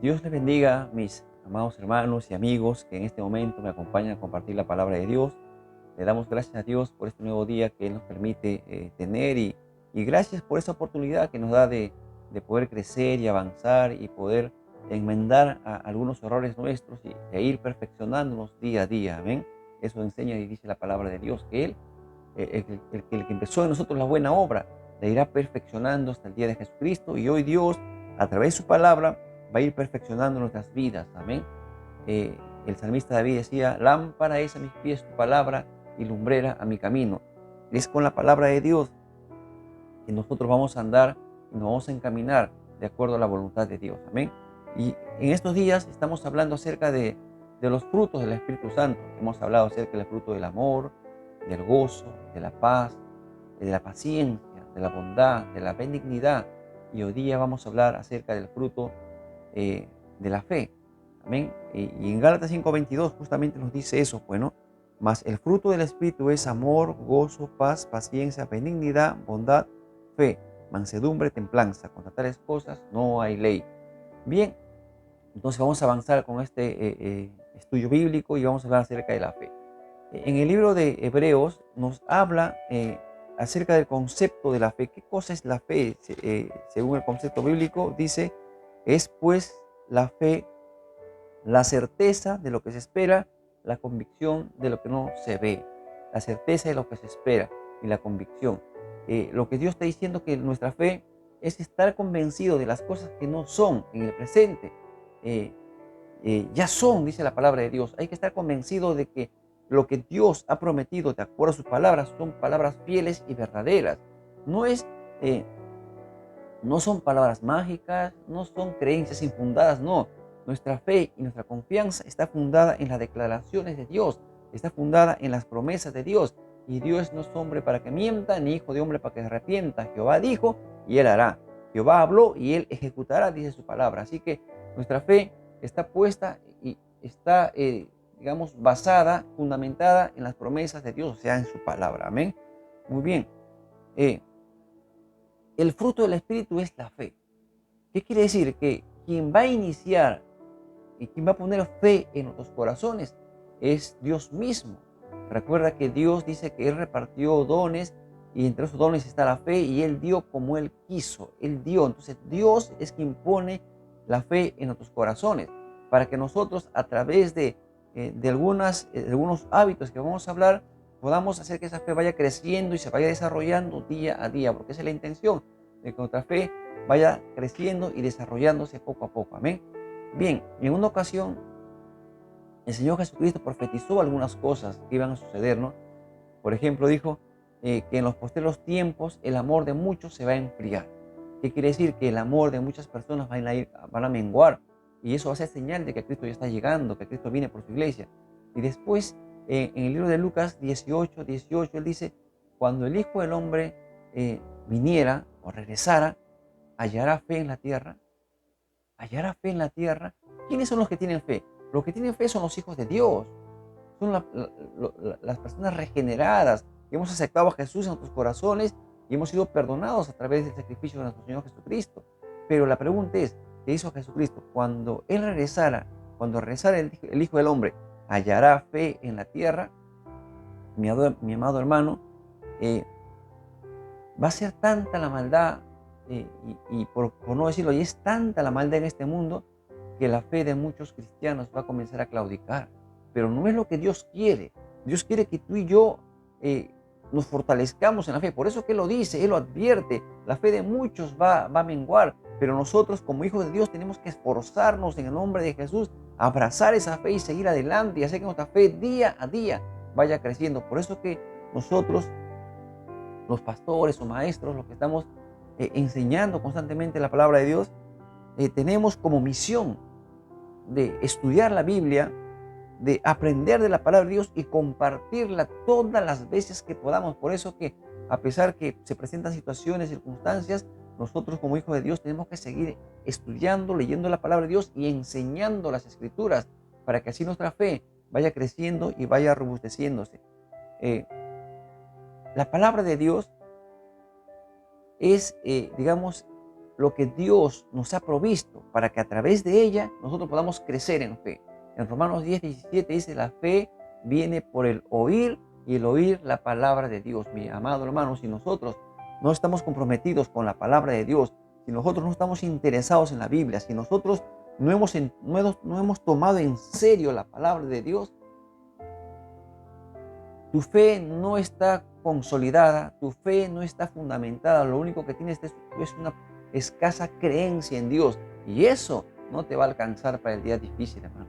Dios les bendiga, mis amados hermanos y amigos que en este momento me acompañan a compartir la palabra de Dios. Le damos gracias a Dios por este nuevo día que Él nos permite tener y gracias por esa oportunidad que nos da de poder crecer y avanzar y poder enmendar algunos errores nuestros e ir perfeccionándonos día a día. Amén. Eso enseña y dice la palabra de Dios, que Él, el que empezó en nosotros la buena obra, la irá perfeccionando hasta el día de Jesucristo. Y hoy Dios, a través de su palabra, va a ir perfeccionando nuestras vidas. Amén. El salmista David decía: lámpara es a mis pies tu palabra y lumbrera a mi camino. Es con la palabra de Dios que nosotros vamos a andar y nos vamos a encaminar de acuerdo a la voluntad de Dios. Amén. Y en estos días estamos hablando acerca de los frutos del Espíritu Santo. Hemos hablado acerca del fruto del amor, del gozo, de la paz, de la paciencia, de la bondad, de la benignidad. Y hoy día vamos a hablar acerca del fruto de la fe. Amén. Y en Gálatas 5:22 justamente nos dice eso, bueno, mas el fruto del Espíritu es amor, gozo, paz, paciencia, benignidad, bondad, fe, mansedumbre, templanza. Contra tales cosas no hay ley. Bien, entonces vamos a avanzar con este estudio bíblico y vamos a hablar acerca de la fe. En el libro de Hebreos nos habla acerca del concepto de la fe. ¿Qué cosa es la fe? Según el concepto bíblico, dice: es pues la fe la certeza de lo que se espera, la convicción de lo que no se ve. La certeza de lo que se espera y la convicción. Lo que Dios está diciendo, que nuestra fe es estar convencido de las cosas que no son en el presente. Eh, ya son, dice la palabra de Dios. Hay que estar convencido de que lo que Dios ha prometido de acuerdo a sus palabras son palabras fieles y verdaderas. No es, eh, no son palabras mágicas, no son creencias infundadas, no. Nuestra fe y nuestra confianza está fundada en las declaraciones de Dios, está fundada en las promesas de Dios. Y Dios no es hombre para que mienta, ni hijo de hombre para que se arrepienta. Jehová dijo y Él hará. Jehová habló y Él ejecutará, dice su palabra. Así que nuestra fe está puesta y está, digamos, basada, fundamentada en las promesas de Dios, o sea, en su palabra. Amén. Muy bien. Eh, el fruto del Espíritu es la fe. ¿Qué quiere decir? Que quien va a iniciar y quien va a poner fe en nuestros corazones es Dios mismo. Recuerda que Dios dice que Él repartió dones y entre esos dones está la fe, y Él dio como Él quiso. Él dio. Entonces Dios es quien pone la fe en nuestros corazones para que nosotros, a través de algunos hábitos que vamos a hablar, podamos hacer que esa fe vaya creciendo y se vaya desarrollando día a día, porque esa es la intención, de que nuestra fe vaya creciendo y desarrollándose poco a poco. Amén. Bien, en una ocasión el Señor Jesucristo profetizó algunas cosas que iban a suceder, ¿no? Por ejemplo, dijo que en los posteriores tiempos el amor de muchos se va a enfriar. ¿Qué quiere decir? Que el amor de muchas personas van a menguar, y eso va a ser señal de que Cristo ya está llegando, que Cristo viene por su iglesia. Y después, en el libro de Lucas 18:18, Él dice: cuando el Hijo del Hombre viniera o regresara, ¿hallará fe en la tierra? ¿Hallará fe en la tierra? ¿Quiénes son los que tienen fe? Los que tienen fe son los hijos de Dios, son las personas regeneradas, que hemos aceptado a Jesús en nuestros corazones y hemos sido perdonados a través del sacrificio de nuestro Señor Jesucristo. Pero la pregunta es: ¿qué hizo Jesucristo? Cuando Él regresara, cuando regresara el Hijo del Hombre, ¿hallará fe en la tierra? Mi amado hermano, eh, va a ser tanta la maldad, y por no decirlo, y es tanta la maldad en este mundo, que la fe de muchos cristianos va a comenzar a claudicar. Pero no es lo que Dios quiere. Dios quiere que tú y yo nos fortalezcamos en la fe. Por eso que Él lo dice, Él lo advierte. La fe de muchos va a menguar, pero nosotros, como hijos de Dios, tenemos que esforzarnos en el nombre de Jesús, abrazar esa fe y seguir adelante y hacer que nuestra fe día a día vaya creciendo. Por eso que nosotros, los pastores o maestros, los que estamos enseñando constantemente la palabra de Dios, tenemos como misión de estudiar la Biblia, de aprender de la palabra de Dios y compartirla todas las veces que podamos. Por eso que, a pesar que se presentan situaciones, circunstancias, nosotros como hijos de Dios tenemos que seguir estudiando, leyendo la palabra de Dios y enseñando las Escrituras, para que así nuestra fe vaya creciendo y vaya robusteciéndose. Eh, la palabra de Dios es, digamos, lo que Dios nos ha provisto para que a través de ella nosotros podamos crecer en fe. En Romanos 10:17 dice, la fe viene por el oír y el oír la palabra de Dios. Mi amado hermano, si nosotros no estamos comprometidos con la palabra de Dios, si nosotros no estamos interesados en la Biblia, si nosotros no hemos tomado en serio la palabra de Dios, tu fe no está consolidada, tu fe no está fundamentada, lo único que tienes es una escasa creencia en Dios, y eso no te va a alcanzar para el día difícil, hermano.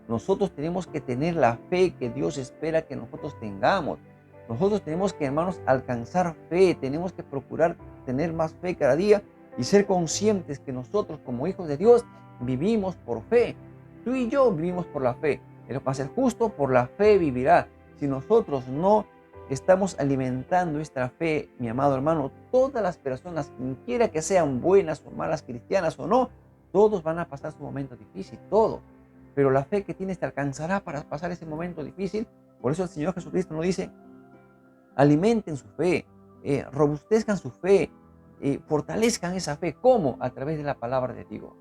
Nosotros tenemos que tener la fe que Dios espera que nosotros tengamos. Nosotros tenemos que, hermanos, alcanzar fe, tenemos que procurar tener más fe cada día y ser conscientes que nosotros como hijos de Dios vivimos por fe. Tú y yo vivimos por la fe. El que hace el justo por la fe vivirá. Si nosotros no estamos alimentando esta fe, mi amado hermano, todas las personas, quiera que sean buenas o malas, cristianas o no, todos van a pasar su momento difícil, todos. Pero la fe que tienes te alcanzará para pasar ese momento difícil. Por eso el Señor Jesucristo nos dice, alimenten su fe, robustezcan su fe, fortalezcan esa fe. ¿Cómo? A través de la palabra de Dios.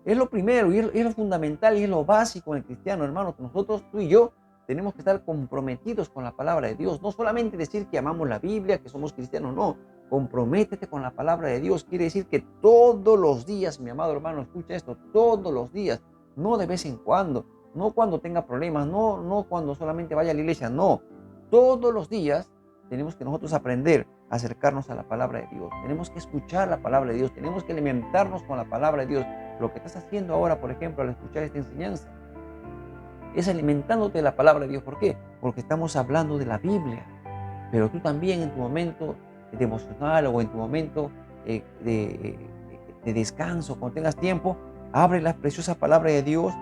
Es lo primero y es lo fundamental y es lo básico en el cristiano, hermano, que nosotros, tú y yo, tenemos que estar comprometidos con la palabra de Dios. No solamente decir que amamos la Biblia, que somos cristianos, no. Comprométete con la palabra de Dios. Quiere decir que todos los días, mi amado hermano, escucha esto, todos los días, no de vez en cuando, no cuando tenga problemas, no cuando solamente vaya a la iglesia, no. Todos los días tenemos que nosotros aprender a acercarnos a la palabra de Dios. Tenemos que escuchar la palabra de Dios, tenemos que alimentarnos con la palabra de Dios. Lo que estás haciendo ahora, por ejemplo, al escuchar esta enseñanza, es alimentándote de la palabra de Dios. ¿Por qué? Porque estamos hablando de la Biblia. Pero tú también en tu momento devocional o en tu momento de descanso, cuando tengas tiempo, abre la preciosa palabra de Dios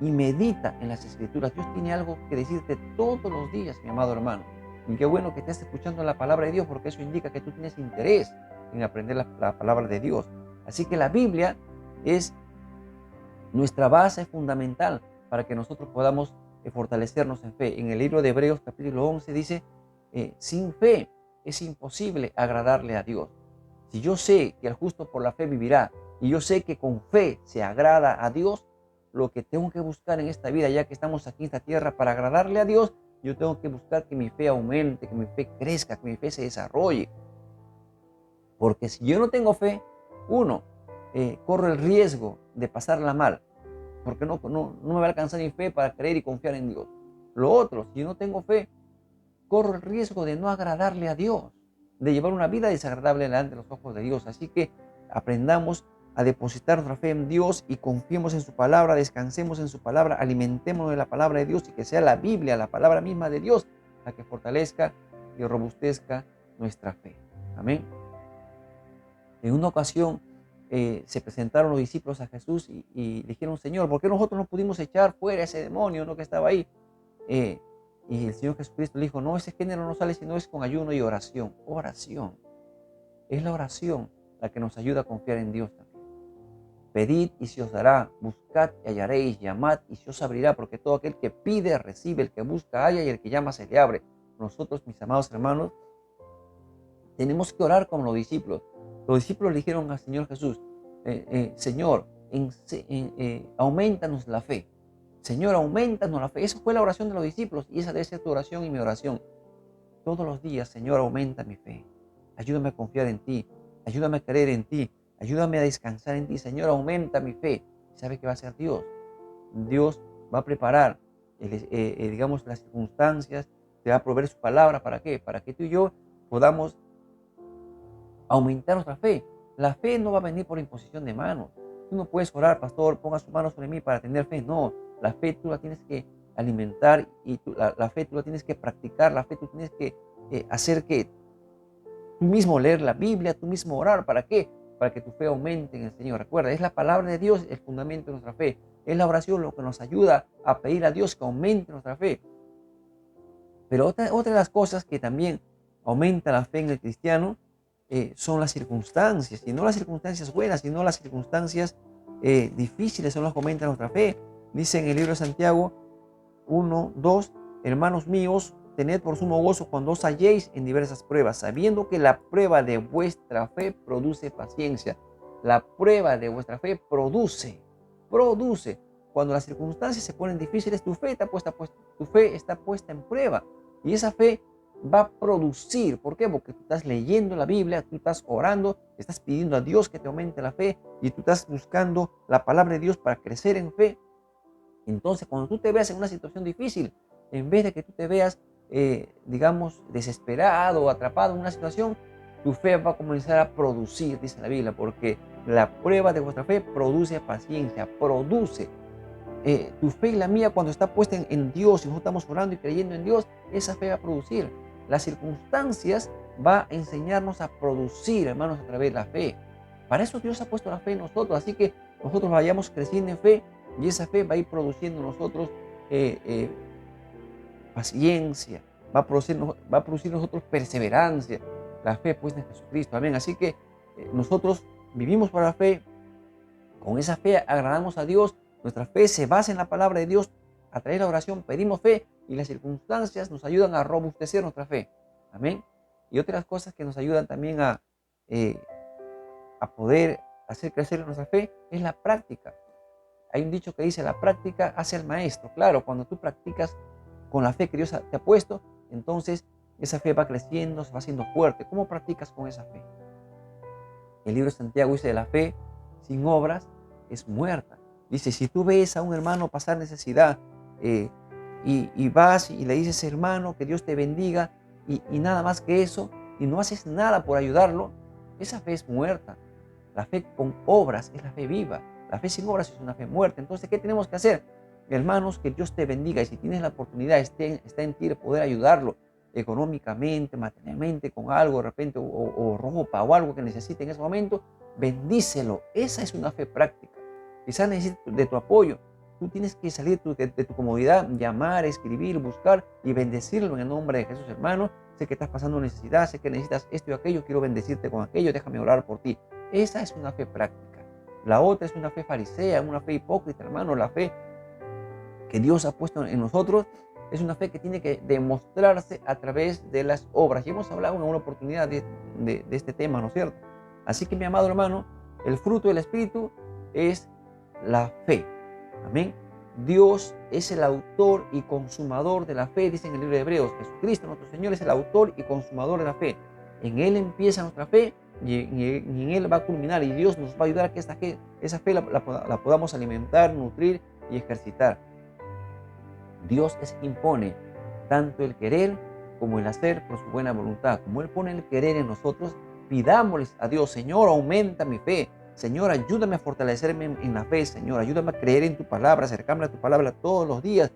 y medita en las Escrituras. Dios tiene algo que decirte todos los días, mi amado hermano. Y qué bueno que estés escuchando la palabra de Dios, porque eso indica que tú tienes interés en aprender la palabra de Dios. Así que la Biblia es nuestra base fundamental para que nosotros podamos fortalecernos en fe. En el libro de Hebreos capítulo 11 dice, sin fe es imposible agradarle a Dios. Si yo sé que el justo por la fe vivirá y yo sé que con fe se agrada a Dios, lo que tengo que buscar en esta vida, ya que estamos aquí en esta tierra para agradarle a Dios, yo tengo que buscar que mi fe aumente, que mi fe crezca, que mi fe se desarrolle. Porque si yo no tengo fe, corro el riesgo de pasarla mal, porque no me va a alcanzar mi fe para creer y confiar en Dios. Lo otro, si yo no tengo fe, corro el riesgo de no agradarle a Dios, de llevar una vida desagradable delante de los ojos de Dios. Así que aprendamos a depositar nuestra fe en Dios y confiemos en su palabra, descansemos en su palabra, alimentémonos de la palabra de Dios y que sea la Biblia, la palabra misma de Dios, la que fortalezca y robustezca nuestra fe. Amén. En una ocasión se presentaron los discípulos a Jesús y dijeron, Señor, ¿por qué nosotros no pudimos echar fuera ese demonio, ¿no?, que estaba ahí? Y el Señor Jesucristo le dijo, no, ese género no sale sino es con ayuno y oración. Oración. Es la oración la que nos ayuda a confiar en Dios también. Pedid y se os dará, buscad y hallaréis, llamad y se os abrirá, porque todo aquel que pide recibe, el que busca halla y el que llama se le abre. Nosotros, mis amados hermanos, tenemos que orar como los discípulos. Los discípulos le dijeron al Señor Jesús, Señor, aumentanos la fe. Señor, aumentanos la fe. Esa fue la oración de los discípulos y esa debe ser tu oración y mi oración. Todos los días, Señor, aumenta mi fe. Ayúdame a confiar en ti. Ayúdame a creer en ti. Ayúdame a descansar en ti. Señor, aumenta mi fe. ¿Sabe qué va a hacer Dios? Dios va a preparar, digamos, las circunstancias. Te va a proveer su palabra. ¿Para qué? Para que tú y yo podamos aumentar nuestra fe. La fe no va a venir por imposición de manos. Tú no puedes orar, pastor, ponga su mano sobre mí para tener fe. No, la fe tú la tienes que alimentar y la fe tú la tienes que practicar. La fe tú tienes que hacer que tú mismo leer la Biblia, tú mismo orar. ¿Para qué? Para que tu fe aumente en el Señor. Recuerda, es la palabra de Dios el fundamento de nuestra fe. Es la oración lo que nos ayuda a pedir a Dios que aumente nuestra fe. Pero otra de las cosas que también aumenta la fe en el cristiano son las circunstancias, y no las circunstancias buenas, sino las circunstancias difíciles son las que aumentan nuestra fe. Dice en el libro de Santiago 1:2, hermanos míos, tened por sumo gozo cuando os halléis en diversas pruebas, sabiendo que la prueba de vuestra fe produce paciencia. La prueba de vuestra fe produce. Cuando las circunstancias se ponen difíciles, tu fe está puesta en prueba. Y esa fe va a producir. ¿Por qué? Porque tú estás leyendo la Biblia, tú estás orando, estás pidiendo a Dios que te aumente la fe y tú estás buscando la palabra de Dios para crecer en fe. Entonces, cuando tú te veas en una situación difícil, en vez de que tú te veas, digamos, desesperado o atrapado en una situación, tu fe va a comenzar a producir, dice la Biblia, porque la prueba de vuestra fe produce paciencia, produce. Tu fe y la mía, cuando está puesta en Dios y nosotros estamos orando y creyendo en Dios, esa fe va a producir. Las circunstancias va a enseñarnos a producir, hermanos, a través de la fe. Para eso Dios ha puesto la fe en nosotros, así que nosotros vayamos creciendo en fe y esa fe va a ir produciendo en nosotros paciencia, va a producir en nosotros perseverancia, la fe puesta en Jesucristo. Amén. Así que nosotros vivimos por la fe, con esa fe agradamos a Dios, nuestra fe se basa en la palabra de Dios, a través de la oración pedimos fe y las circunstancias nos ayudan a robustecer nuestra fe. Amén. Y otras cosas que nos ayudan también eh, a poder hacer crecer nuestra fe es la práctica. Hay un dicho que dice, la práctica hace al maestro. Claro, cuando tú practicas con la fe que Dios te ha puesto, entonces esa fe va creciendo, se va haciendo fuerte. ¿Cómo practicas con esa fe? El libro de Santiago dice, la fe sin obras es muerta. Dice, si tú ves a un hermano pasar necesidad eh, y vas y le dices, hermano, que Dios te bendiga y nada más que eso, y no haces nada por ayudarlo, esa fe es muerta. La fe con obras es la fe viva. La fe sin obras es una fe muerta. Entonces, ¿qué tenemos que hacer? Hermanos, que Dios te bendiga y si tienes la oportunidad, está en ti de poder ayudarlo económicamente, materialmente, con algo de repente, o ropa o algo que necesite en ese momento, bendícelo. Esa es una fe práctica. Quizás necesite de tu apoyo. Tú tienes que salir de tu comodidad, llamar, escribir, buscar y bendecirlo en el nombre de Jesús, hermano. Sé que estás pasando necesidad, sé que necesitas esto y aquello, quiero bendecirte con aquello, déjame orar por ti. Esa es una fe práctica. La otra es una fe farisea, una fe hipócrita, hermano. La fe que Dios ha puesto en nosotros es una fe que tiene que demostrarse a través de las obras. Y hemos hablado en una oportunidad de este tema, ¿no es cierto? Así que, mi amado hermano, el fruto del Espíritu es la fe. Amén. Dios es el autor y consumador de la fe, dice en el libro de Hebreos. Jesucristo, nuestro Señor, es el autor y consumador de la fe. En Él empieza nuestra fe y en Él va a culminar. Y Dios nos va a ayudar a que esa fe la podamos alimentar, nutrir y ejercitar. Dios es quien impone tanto el querer como el hacer por su buena voluntad. Como Él pone el querer en nosotros, pidámosles a Dios, Señor, aumenta mi fe. Señor, ayúdame a fortalecerme en la fe. Señor, ayúdame a creer en tu palabra, acercarme a tu palabra todos los días.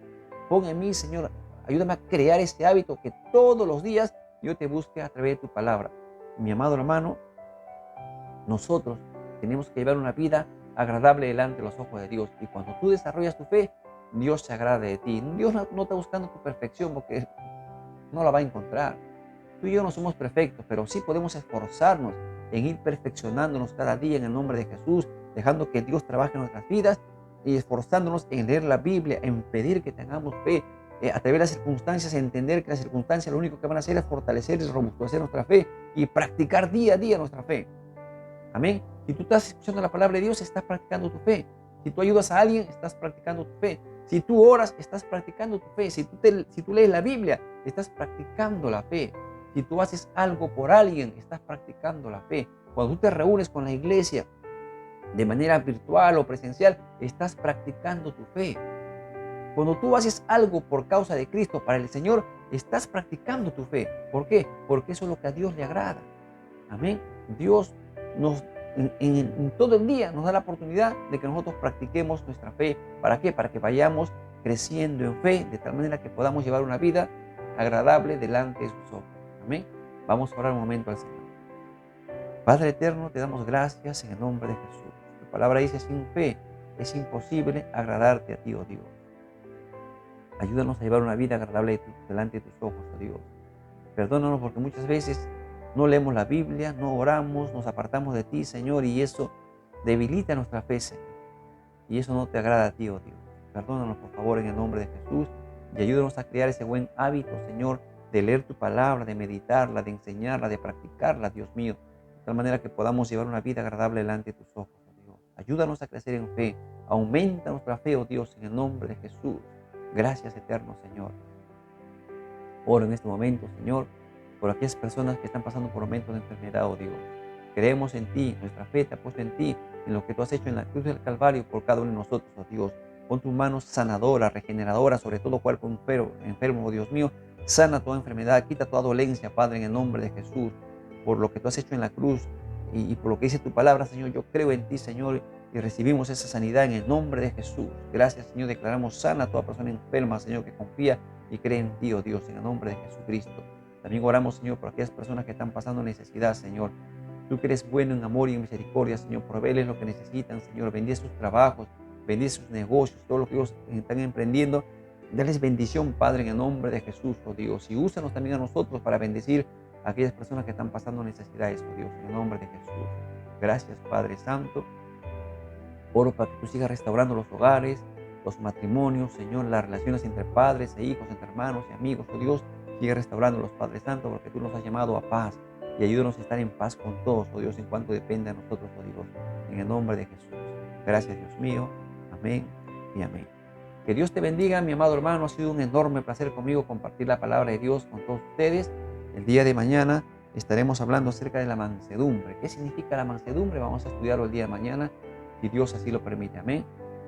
Pon en mí, Señor, ayúdame a crear ese hábito que todos los días yo te busque a través de tu palabra. Mi amado hermano, nosotros tenemos que llevar una vida agradable delante de los ojos de Dios. Y cuando tú desarrollas tu fe, Dios se agrada de ti. Dios no está buscando tu perfección porque no la va a encontrar. Tú y yo no somos perfectos, pero sí podemos esforzarnos en ir perfeccionándonos cada día en el nombre de Jesús, dejando que Dios trabaje en nuestras vidas y esforzándonos en leer la Biblia, en pedir que tengamos fe, a través de las circunstancias, entender que las circunstancias lo único que van a hacer es fortalecer y robustecer nuestra fe y practicar día a día nuestra fe. Amén. Si tú estás escuchando la palabra de Dios, estás practicando tu fe. Si tú ayudas a alguien, estás practicando tu fe. Si tú oras, estás practicando tu fe. Si tú lees la Biblia, estás practicando la fe. Si tú haces algo por alguien, estás practicando la fe. Cuando tú te reúnes con la iglesia de manera virtual o presencial, estás practicando tu fe. Cuando tú haces algo por causa de Cristo para el Señor, estás practicando tu fe. ¿Por qué? Porque eso es lo que a Dios le agrada. Amén. Dios en todo el día nos da la oportunidad de que nosotros practiquemos nuestra fe. ¿Para qué? Para que vayamos creciendo en fe, de tal manera que podamos llevar una vida agradable delante de sus ojos. Amén. Vamos a orar un momento al Señor. Padre eterno, te damos gracias en el nombre de Jesús. Tu palabra dice, sin fe es imposible agradarte a ti, oh Dios. Ayúdanos a llevar una vida agradable delante de tus ojos, oh Dios. Perdónanos porque muchas veces no leemos la Biblia, no oramos, nos apartamos de ti, Señor, y eso debilita nuestra fe, Señor. Y eso no te agrada a ti, oh Dios. Perdónanos, por favor, en el nombre de Jesús, y ayúdanos a crear ese buen hábito, Señor, de leer tu palabra, de meditarla, de enseñarla, de practicarla, Dios mío. de tal manera que podamos llevar una vida agradable delante de tus ojos, oh Dios. Ayúdanos a crecer en fe, aumenta nuestra fe, oh Dios, en el nombre de Jesús. Gracias, eterno Señor. Oro en este momento, Señor, por aquellas personas que están pasando por momentos de enfermedad, oh Dios. Creemos en ti, nuestra fe te ha puesto en ti, en lo que tú has hecho en la cruz del Calvario por cada uno de nosotros, oh Dios. Pon tu mano sanadora, regeneradora, sobre todo cuerpo enfermo, oh Dios mío. Sana toda enfermedad, quita toda dolencia, Padre, en el nombre de Jesús. Por lo que tú has hecho en la cruz y por lo que dice tu palabra, Señor, yo creo en ti, Señor, y recibimos esa sanidad en el nombre de Jesús. Gracias, Señor, declaramos sana a toda persona enferma, Señor, que confía y cree en ti, oh Dios, en el nombre de Jesucristo. También oramos, Señor, por aquellas personas que están pasando necesidad, Señor. Tú que eres bueno en amor y en misericordia, Señor, provéeles lo que necesitan, Señor. Bendice sus trabajos, bendice sus negocios, todo lo que ellos están emprendiendo. Dales bendición, Padre, en el nombre de Jesús, oh Dios. Y úsanos también a nosotros para bendecir a aquellas personas que están pasando necesidades, oh Dios, en el nombre de Jesús. Gracias, Padre Santo. Oro para que tú sigas restaurando los hogares, los matrimonios, Señor, las relaciones entre padres e hijos, entre hermanos y amigos, oh Dios. Sigue restaurando los Padres Santos porque tú nos has llamado a paz y ayúdanos a estar en paz con todos, oh Dios, en cuanto dependa de nosotros, oh Dios, en el nombre de Jesús. Gracias, Dios mío. Amén y amén. Que Dios te bendiga, mi amado hermano. Ha sido un enorme placer conmigo compartir la palabra de Dios con todos ustedes. El día de mañana estaremos hablando acerca de la mansedumbre. ¿Qué significa la mansedumbre? Vamos a estudiarlo el día de mañana, si Dios así lo permite. Amén.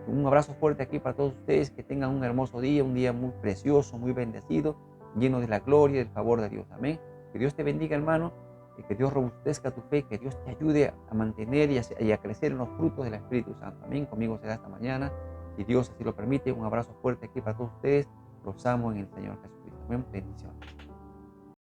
Un abrazo fuerte aquí para todos ustedes. Que tengan un hermoso día, un día muy precioso, muy bendecido, lleno de la gloria y del favor de Dios. Amén. Que Dios te bendiga, hermano, y que Dios robustezca tu fe, que Dios te ayude a mantener y a crecer en los frutos del Espíritu Santo. Amén. Conmigo será esta mañana, si Dios así lo permite. Un abrazo fuerte aquí para todos ustedes. Los amo en el Señor Jesucristo. Amén. Bendiciones.